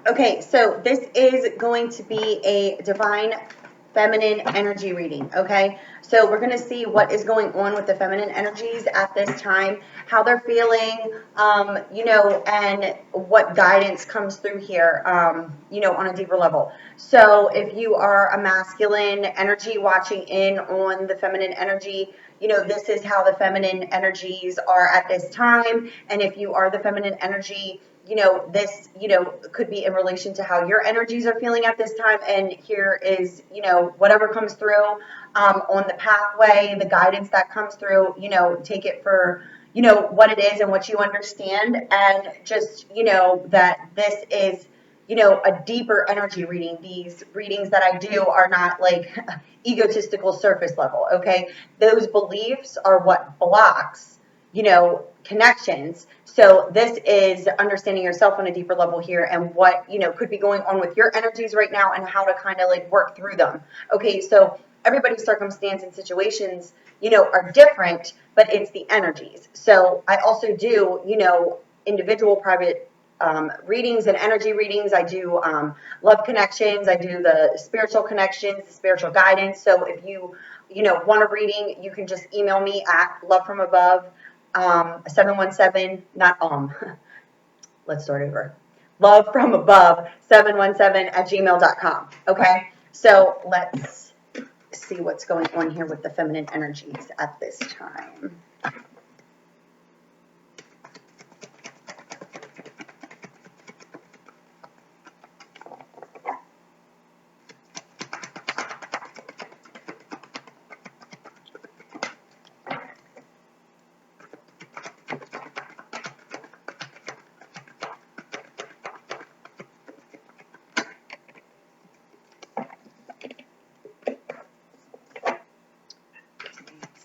Okay, so this is going to be a divine feminine energy reading, okay? So we're going to see what is going on with the feminine energies at this time, how they're feeling, and what guidance comes through here, on a deeper level. So if you are a masculine energy watching in on the feminine energy, this is how the feminine energies are at this time. And if you are the feminine energy, this, could be in relation to how your energies are feeling at this time. And here is, whatever comes through on the pathway, the guidance that comes through, take it for, what it is and what you understand. And just, that this is, a deeper energy reading. These readings that I do are not like egotistical surface level, okay? Those beliefs are what blocks, connections. So this is understanding yourself on a deeper level here and what, could be going on with your energies right now and how to kind of like work through them. Okay, so everybody's circumstance and situations, are different, but it's the energies. So I also do, individual private readings and energy readings. I do love connections. I do the spiritual connections, the spiritual guidance. So if you, want a reading, you can just email me at lovefromabove 717, let's start over. Lovefromabove 717 at gmail.com. Okay, so let's see what's going on here with the feminine energies at this time.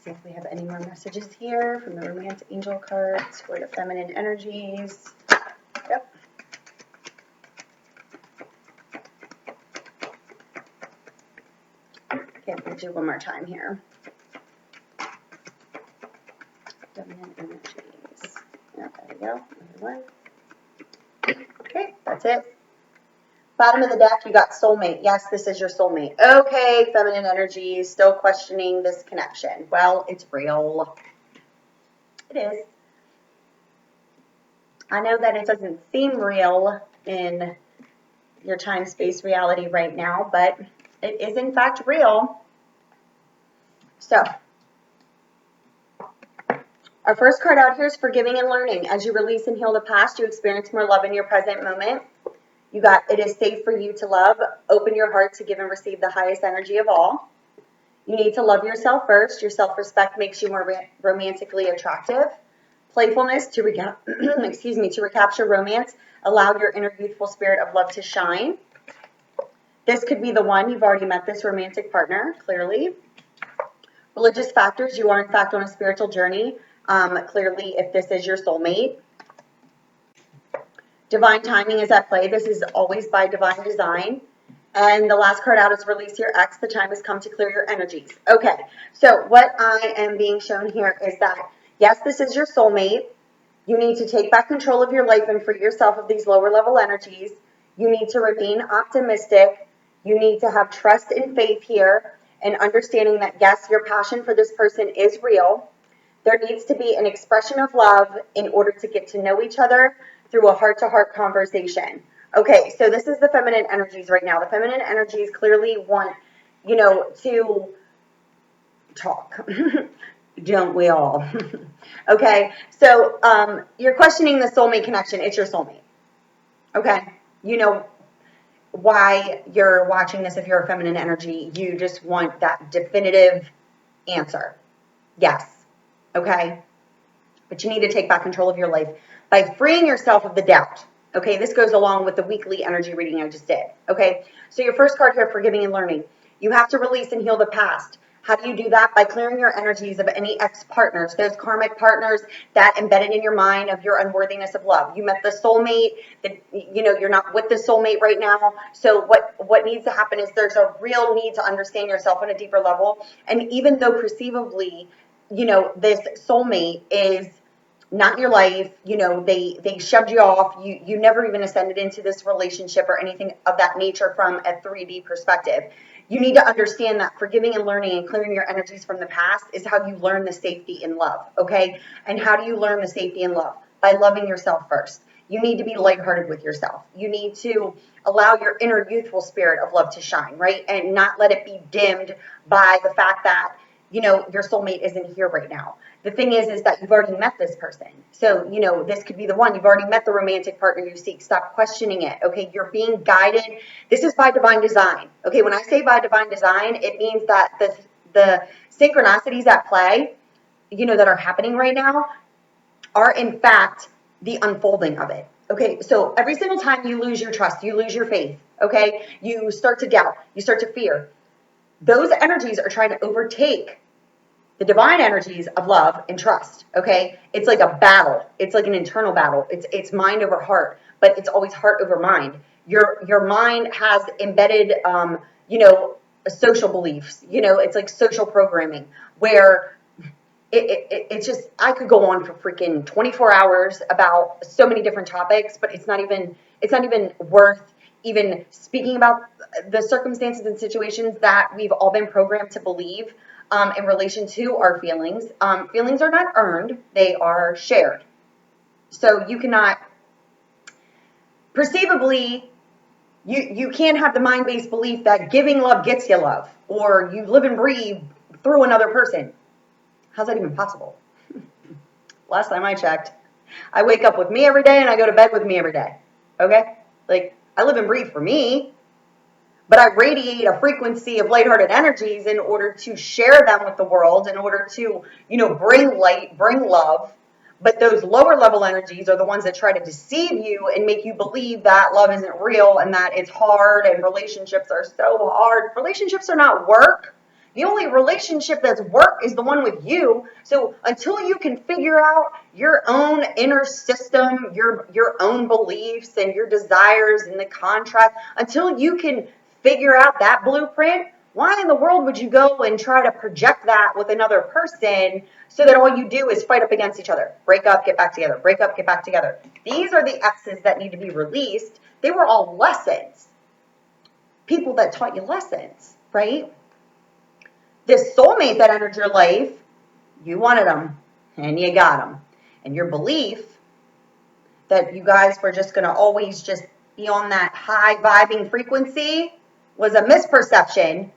See if we have any more messages here from the romance angel cards for the feminine energies. Yep. Okay, we'll do one more time here. Feminine energies. Yeah, there we go. Another one. Okay, that's it. Bottom of the deck, you got soulmate. Yes, this is your soulmate. Okay, feminine energy, still questioning this connection. Well, it's real. It is. I know that it doesn't seem real in your time-space reality right now, but it is in fact real. So, our first card out here is forgiving and learning. As you release and heal the past, you experience more love in your present moment. You got, it is safe for you to love. Open your heart to give and receive the highest energy of all. You need to love yourself first. Your self-respect makes you more romantically attractive. Playfulness to to recapture romance. Allow your inner youthful spirit of love to shine. This could be the one. You've already met this romantic partner, clearly. Religious factors. You are, in fact, on a spiritual journey. Clearly, if this is your soulmate. Divine timing is at play. This is always by divine design. And the last card out is release your ex. The time has come to clear your energies. Okay, so what I am being shown here is that, yes, this is your soulmate. You need to take back control of your life and free yourself of these lower level energies. You need to remain optimistic. You need to have trust and faith here and understanding that, yes, your passion for this person is real. There needs to be an expression of love in order to get to know each other through a heart-to-heart conversation. Okay, so this is the feminine energies right now. The feminine energies clearly want, to talk. Don't we all? Okay, so you're questioning the soulmate connection. It's your soulmate. Okay, you know why you're watching this if you're a feminine energy. You just want that definitive answer. Yes. Okay? But you need to take back control of your life by freeing yourself of the doubt. Okay, this goes along with the weekly energy reading I just did. Okay, so your first card here, forgiving and learning. You have to release and heal the past. How do you do that? By clearing your energies of any ex-partners, those karmic partners that embedded in your mind of your unworthiness of love. You met the soulmate, that you're not with the soulmate right now. So what needs to happen is there's a real need to understand yourself on a deeper level. And even though perceivably, this soulmate is not in your life. You know, they shoved you off. You never even ascended into this relationship or anything of that nature from a 3D perspective. You need to understand that forgiving and learning and clearing your energies from the past is how you learn the safety in love, okay? And how do you learn the safety in love? By loving yourself first. You need to be lighthearted with yourself. You need to allow your inner youthful spirit of love to shine, right? And not let it be dimmed by the fact that, you know, your soulmate isn't here right now. The thing is that you've already met this person. So, you know, this could be the one. You've already met the romantic partner you seek. Stop questioning it, okay? You're being guided. This is by divine design, okay? When I say by divine design, it means that the synchronicities at play, you know, that are happening right now are in fact the unfolding of it. Okay, so every single time you lose your trust, you lose your faith, okay, you start to doubt, you start to fear, those energies are trying to overtake the divine energies of love and trust, okay? It's like a battle. It's like an internal battle. It's mind over heart, but it's always heart over mind. Your mind has embedded, you know, social beliefs. You know, it's like social programming where it's just, I could go on for freaking 24 hours about so many different topics, but it's not even worth even speaking about the circumstances and situations that we've all been programmed to believe in relation to our feelings. Feelings are not earned, they are shared. So you cannot, perceivably, you can't have the mind-based belief that giving love gets you love, or you live and breathe through another person. How's that even possible? Last time I checked, I wake up with me every day and I go to bed with me every day. Okay? Like, I live and breathe for me, but I radiate a frequency of lighthearted energies in order to share them with the world, in order to, you know, bring light, bring love. But those lower level energies are the ones that try to deceive you and make you believe that love isn't real and that it's hard and relationships are so hard. Relationships are not work. The only relationship that's work is the one with you. So until you can figure out your own inner system, your own beliefs and your desires and the contract, until you can figure out that blueprint, why in the world would you go and try to project that with another person so that all you do is fight up against each other? Break up, get back together. Break up, get back together. These are the X's that need to be released. They were all lessons. People that taught you lessons, right? This soulmate that entered your life, you wanted them and you got them. And your belief that you guys were just going to always just be on that high vibing frequency was a misperception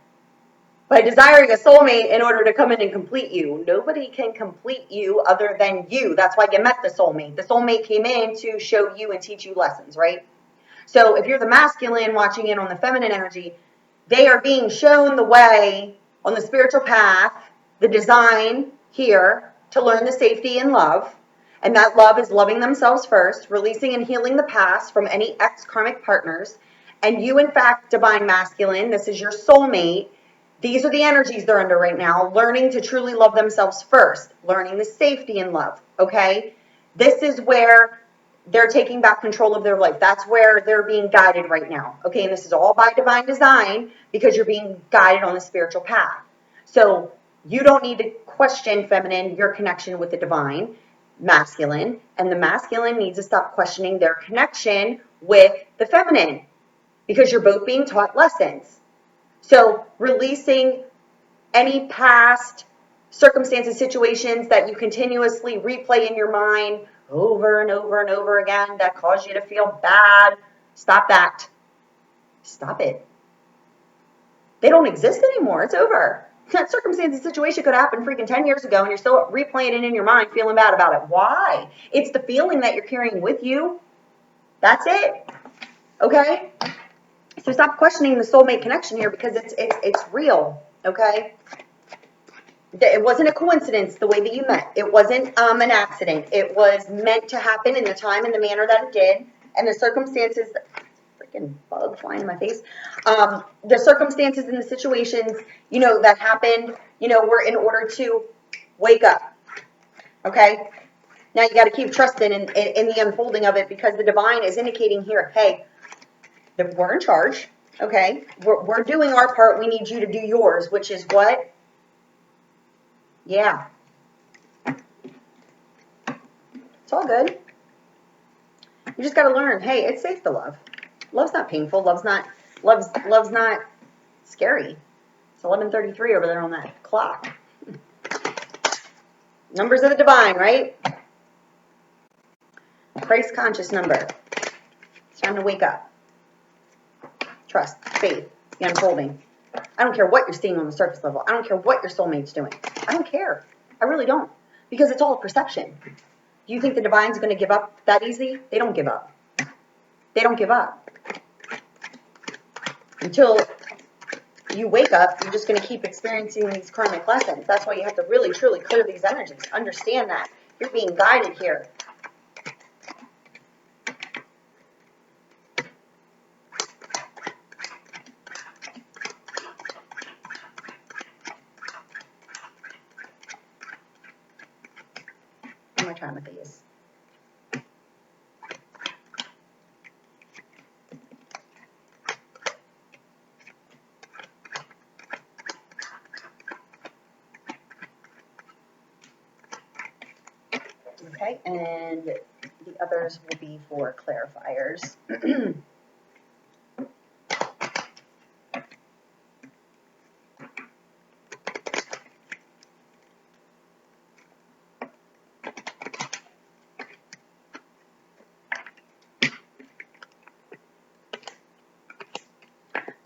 by desiring a soulmate in order to come in and complete you. Nobody can complete you other than you. That's why you met the soulmate. The soulmate came in to show you and teach you lessons, right? So if you're the masculine watching in on the feminine energy, they are being shown the way on the spiritual path, the design here to learn the safety in love. And that love is loving themselves first, releasing and healing the past from any ex-karmic partners. And you, in fact, divine masculine, this is your soulmate. These are the energies they're under right now, learning to truly love themselves first, learning the safety in love, okay? This is where they're taking back control of their life. That's where they're being guided right now. Okay, and this is all by divine design because you're being guided on the spiritual path. So you don't need to question, feminine, your connection with the divine, masculine, and the masculine needs to stop questioning their connection with the feminine because you're both being taught lessons. So releasing any past circumstances, situations that you continuously replay in your mind over and over and over again that cause you to feel bad. Stop that. Stop it. They don't exist anymore. It's over. That circumstance and situation could happen freaking 10 years ago and you're still replaying it in your mind, feeling bad about it. Why? It's the feeling that you're carrying with you. That's it. Okay? So stop questioning the soulmate connection here because it's real. Okay? It wasn't a coincidence the way that you met. It wasn't an accident. It was meant to happen in the time and the manner that it did. And the circumstances, freaking bug flying in my face. The circumstances and the situations, you know, that happened, you know, were in order to wake up. Okay? Now you got to keep trusting in the unfolding of it because the divine is indicating here, hey, we're in charge. Okay? We're doing our part. We need you to do yours, which is what? Yeah. all good. You just got to learn, hey, it's safe to love. Love's not painful. Love's not scary. It's 11:33 over there on that clock. Numbers of the divine, right? Christ conscious number. It's time to wake up. Trust, faith, the unfolding. I don't care what you're seeing on the surface level. I don't care what your soulmate's doing. I don't care. I really don't. Because it's all a perception. Do you think the divine's going to give up that easy? They don't give up. They don't give up. Until you wake up, you're just going to keep experiencing these karmic lessons. That's why you have to really, truly clear these energies. Understand that. You're being guided here. One more time with these. Okay, and the others will be for clarifiers.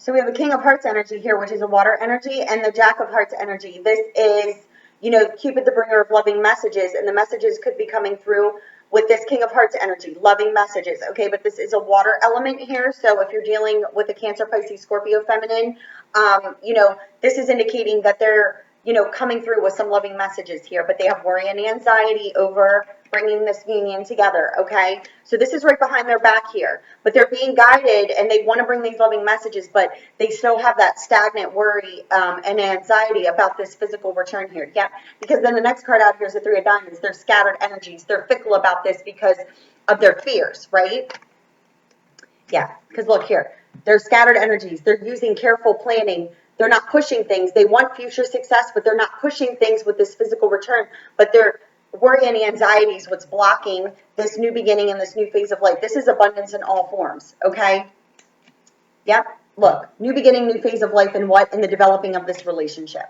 So we have a King of Hearts energy here, which is a water energy, and the Jack of Hearts energy. This is, you know, Cupid, the bringer of loving messages, and the messages could be coming through with this King of Hearts energy, loving messages, okay? But this is a water element here, so if you're dealing with a Cancer, Pisces, Scorpio, feminine, you know, this is indicating that they're, you know, coming through with some loving messages here, but they have worry and anxiety over bringing this union together, okay? So this is right behind their back here, but they're being guided and they want to bring these loving messages, but they still have that stagnant worry and anxiety about this physical return here. Yeah, because then the next card out here is the Three of Diamonds. They're scattered energies. They're fickle about this because of their fears, right? Yeah, because look here, they're scattered energies. They're using careful planning. They're not pushing things. They want future success, but they're not pushing things with this physical return, but they're worry and anxiety is what's blocking this new beginning and this new phase of life. This is abundance in all forms, okay? Yep, look, new beginning, new phase of life in what? In the developing of this relationship,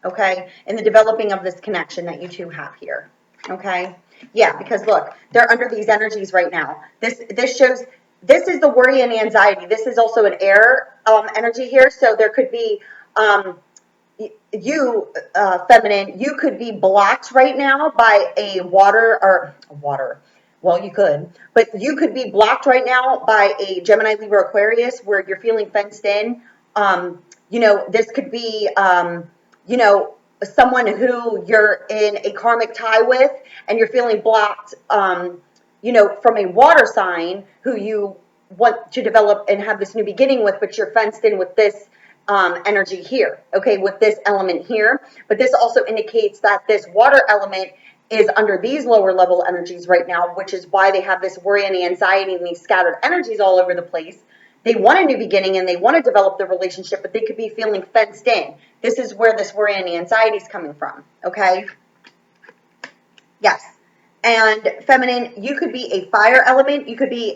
okay? In the developing of this connection that you two have here, okay? Yeah, because look, they're under these energies right now. This shows, this is the worry and anxiety. This is also an air energy here, so there could be, feminine, you could be blocked right now by a water, well, you could, but you could be blocked right now by a Gemini, Libra, Aquarius, where you're feeling fenced in. You know, this could be, you know, someone who you're in a karmic tie with, and you're feeling blocked, you know, from a water sign who you want to develop and have this new beginning with, but you're fenced in with this energy here, okay, with this element here. But this also indicates that this water element is under these lower level energies right now, which is why they have this worry and anxiety and these scattered energies all over the place. They want a new beginning and they want to develop the relationship, but they could be feeling fenced in. This is where this worry and anxiety is coming from, okay? Yes. And feminine, you could be a fire element. You could be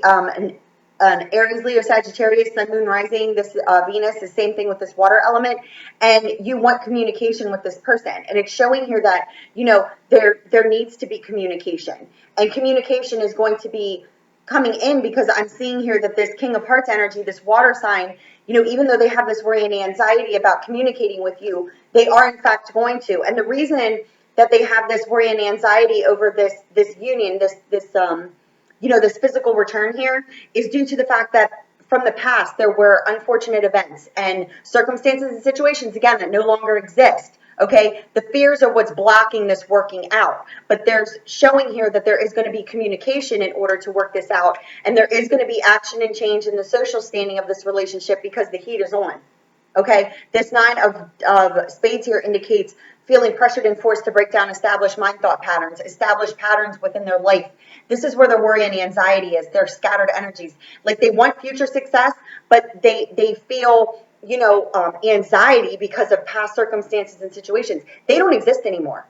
an Aries, Leo, Sagittarius, Sun, Moon, Rising. This Venus, the same thing with this water element. And you want communication with this person. And it's showing here that, you know, there needs to be communication. And communication is going to be coming in because I'm seeing here that this King of Hearts energy, this water sign, you know, even though they have this worry and anxiety about communicating with you, they are in fact going to. And the reason that they have this worry and anxiety over this union, you know, this physical return here is due to the fact that from the past there were unfortunate events and circumstances and situations, again, that no longer exist. Okay, the fears are what's blocking this working out, but there's showing here that there is going to be communication in order to work this out, and there is going to be action and change in the social standing of this relationship because the heat is on. Okay, this Nine of Spades here indicates feeling pressured and forced to break down established mind thought patterns, established patterns within their life. This is where the worry and the anxiety is. They're scattered energies. Like they want future success, but they feel, you know, anxiety because of past circumstances and situations. They don't exist anymore.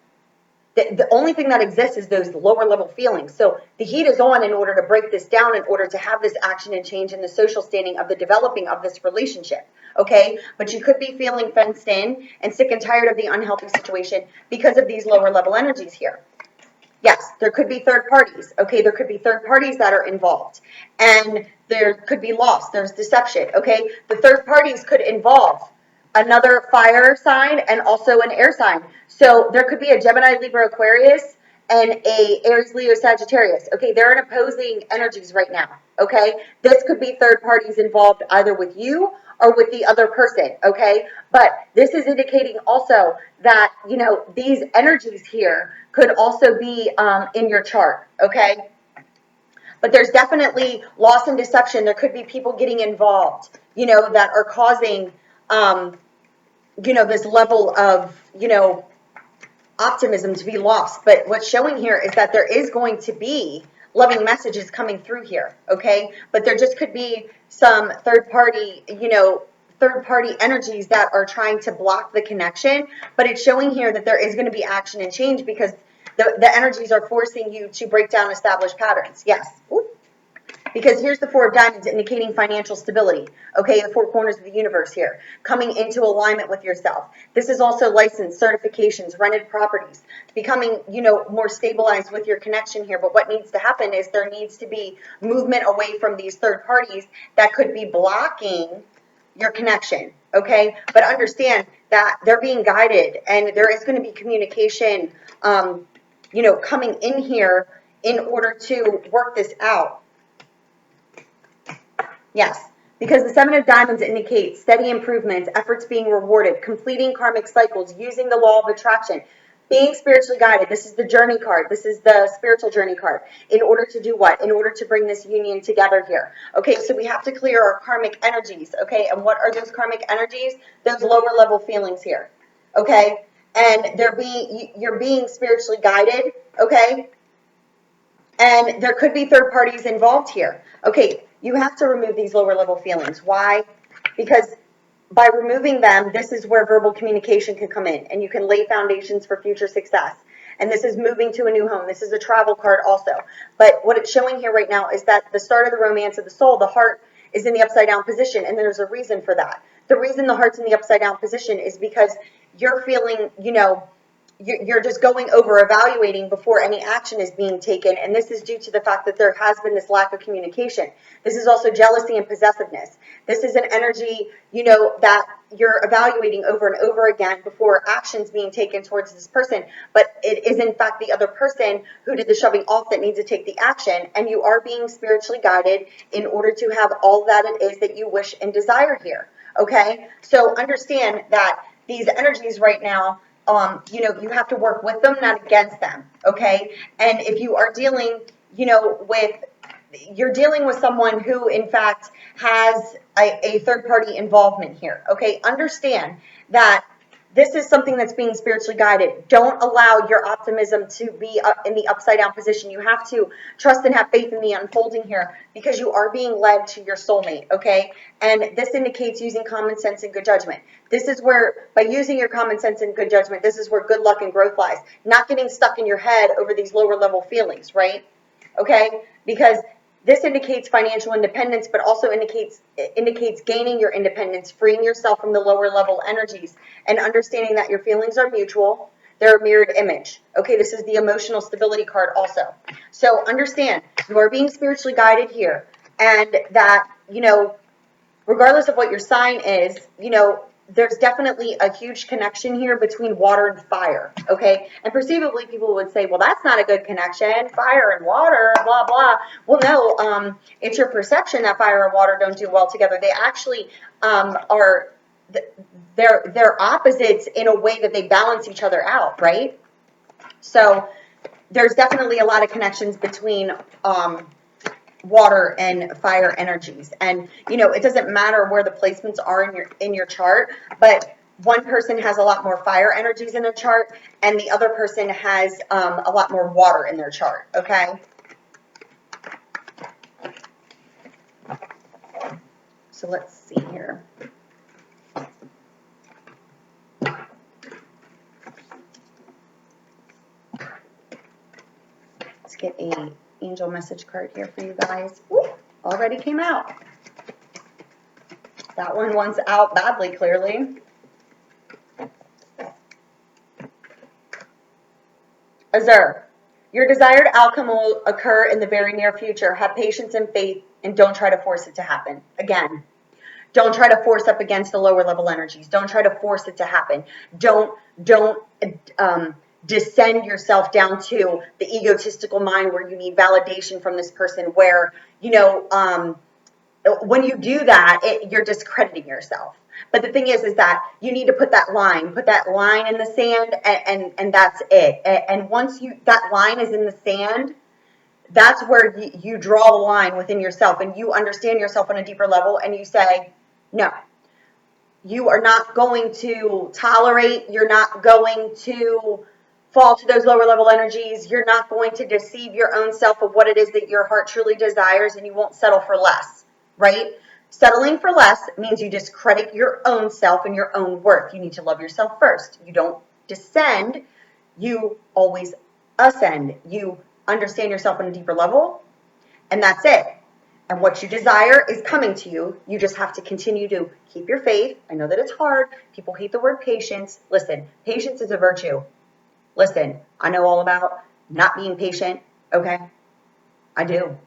The only thing that exists is those lower level feelings. So the heat is on in order to break this down, in order to have this action and change in the social standing of the developing of this relationship. Okay, but you could be feeling fenced in and sick and tired of the unhealthy situation because of these lower level energies here. Yes, there could be third parties. Okay, there could be third parties that are involved, and there could be loss. There's deception. Okay, the third parties could involve another fire sign and also an air sign. So there could be a Gemini, Libra, Aquarius, and a Aries, Leo, Sagittarius. Okay, they're in opposing energies right now. Okay, this could be third parties involved either with you or with the other person. Okay, but this is indicating also that, you know, these energies here could also be in your chart. Okay, but there's definitely loss and deception. There could be people getting involved, you know, that are causing you know, this level of, you know, optimism to be lost. But what's showing here is that there is going to be loving messages coming through here. Okay, but there just could be some third party, you know, third party energies that are trying to block the connection. But it's showing here that there is going to be action and change, because the energies are forcing you to break down established patterns. Yes. Ooh. Because here's the Four of Diamonds indicating financial stability. Okay, the four corners of the universe here, coming into alignment with yourself. This is also license, certifications, rented properties, becoming, you know, more stabilized with your connection here. But what needs to happen is there needs to be movement away from these third parties that could be blocking your connection. Okay, but understand that they're being guided, and there is going to be communication, you know, coming in here in order to work this out. Yes, because the Seven of Diamonds indicates steady improvements, efforts being rewarded, completing karmic cycles, using the law of attraction, being spiritually guided. This is the journey card. This is the spiritual journey card. In order to do what? In order to bring this union together here. Okay, so we have to clear our karmic energies. Okay, and what are those karmic energies? Those lower level feelings here. Okay, and you're being spiritually guided. Okay, and there could be third parties involved here. Okay, you have to remove these lower level feelings. Why? Because by removing them, this is where verbal communication can come in, and you can lay foundations for future success. And this is moving to a new home. This is a travel card also. But what it's showing here right now is that the start of the romance of the soul, the heart, is in the upside down position, and there's a reason for that. The reason the heart's in the upside down position is because you're feeling, you know, you're just going over evaluating before any action is being taken, and this is due to the fact that there has been this lack of communication. This is also jealousy and possessiveness. This is an energy, you know, that you're evaluating over and over again before actions being taken towards this person, but it is in fact the other person who did the shoving off that needs to take the action, and you are being spiritually guided in order to have all that it is that you wish and desire here. Okay, so understand that these energies right now, you know, you have to work with them, not against them. Okay, and if you are dealing, you know, you're dealing with someone who in fact has a third party involvement here. Okay, understand that this is something that's being spiritually guided. Don't allow your optimism to be in the upside down position. You have to trust and have faith in the unfolding here, because you are being led to your soulmate, okay? And this indicates using common sense and good judgment. This is where, by using your common sense and good judgment, this is where good luck and growth lies. Not getting stuck in your head over these lower level feelings, right? Okay? Because this indicates financial independence, but also indicates gaining your independence, freeing yourself from the lower level energies, and understanding that your feelings are mutual. They're a mirrored image. Okay, this is the emotional stability card also. So understand, you are being spiritually guided here, and that, you know, regardless of what your sign is, you know, there's definitely a huge connection here between water and fire, okay? And perceivably, people would say, well, that's not a good connection, fire and water, blah, blah. Well, no, it's your perception that fire and water don't do well together. They actually are, they're opposites in a way that they balance each other out, right? So there's definitely a lot of connections between water and fire energies, and you know, it doesn't matter where the placements are in your chart, but one person has a lot more fire energies in their chart, and the other person has a lot more water in their chart. Okay, so let's see here. a angel message card here for you guys. Ooh, already came out. That one wants out badly, clearly. Azur, your desired outcome will occur in the very near future. Have patience and faith, and don't try to force it to happen. Again, don't try to force up against the lower level energies. Don't try to force it to happen. Don't descend yourself down to the egotistical mind where you need validation from this person. Where when you do that, you're discrediting yourself. But the thing is that you need to put that line in the sand, and that's it. And once that line is in the sand, that's where you draw the line within yourself, and you understand yourself on a deeper level, and you say, no, you are not going to tolerate, you're not going to fall to those lower level energies, you're not going to deceive your own self of what it is that your heart truly desires, and you won't settle for less, right? Settling for less means you discredit your own self and your own worth. You need to love yourself first. You don't descend, you always ascend. You understand yourself on a deeper level, and that's it. And what you desire is coming to you. You just have to continue to keep your faith. I know that it's hard. People hate the word patience. Listen, patience is a virtue. Listen, I know all about not being patient, okay? I do.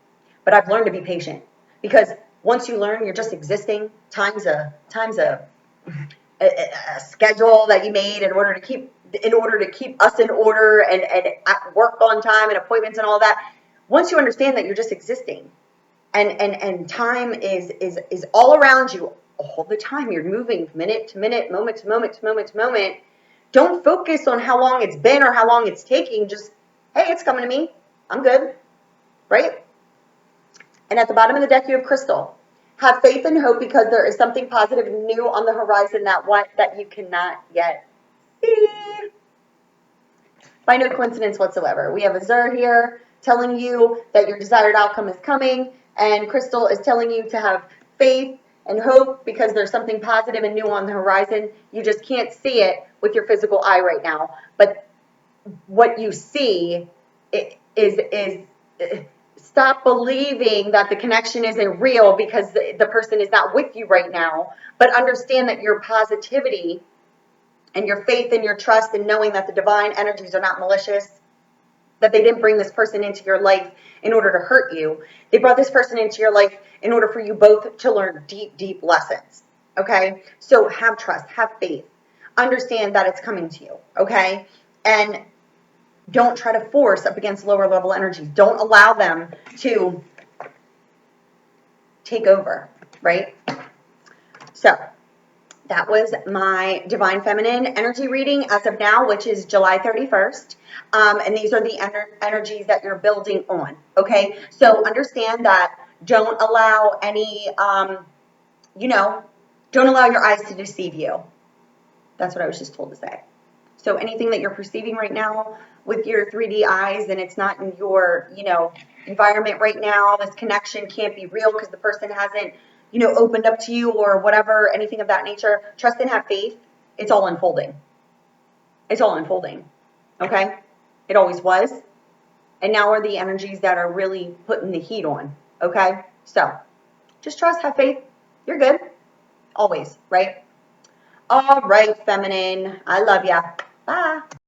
But I've learned to be patient, because once you learn you're just existing, time's a schedule that you made in order to keep us in order, and work on time and appointments and all that. Once you understand that you're just existing, and time is all around you all the time. You're moving minute to minute, moment to moment to moment to moment. Don't focus on how long it's been or how long it's taking. Just, hey, it's coming to me. I'm good, right? And at the bottom of the deck, you have Crystal. Have faith and hope, because there is something positive and new on the horizon that you cannot yet see. By no coincidence whatsoever. We have Azur here telling you that your desired outcome is coming, and Crystal is telling you to have faith and hope, because there's something positive and new on the horizon. You just can't see it with your physical eye right now, but what you see is stop believing that the connection isn't real because the person is not with you right now, but understand that your positivity and your faith and your trust and knowing that the divine energies are not malicious, that they didn't bring this person into your life in order to hurt you. They brought this person into your life in order for you both to learn deep, deep lessons. Okay? So have trust, have faith. Understand that it's coming to you. Okay? And don't try to force up against lower level energies. Don't allow them to take over. Right? So that was my Divine Feminine energy reading as of now, which is July 31st. And these are the energies that you're building on. Okay? So understand that don't allow any, don't allow your eyes to deceive you. That's what I was just told to say. So anything that you're perceiving right now with your 3D eyes, and it's not in your, environment right now, this connection can't be real because the person hasn't, opened up to you or whatever, anything of that nature. Trust and have faith. It's all unfolding. It's all unfolding. Okay? It always was. And now are the energies that are really putting the heat on. Okay? So just trust, have faith. You're good. Always, right? All right, feminine. I love ya. Bye.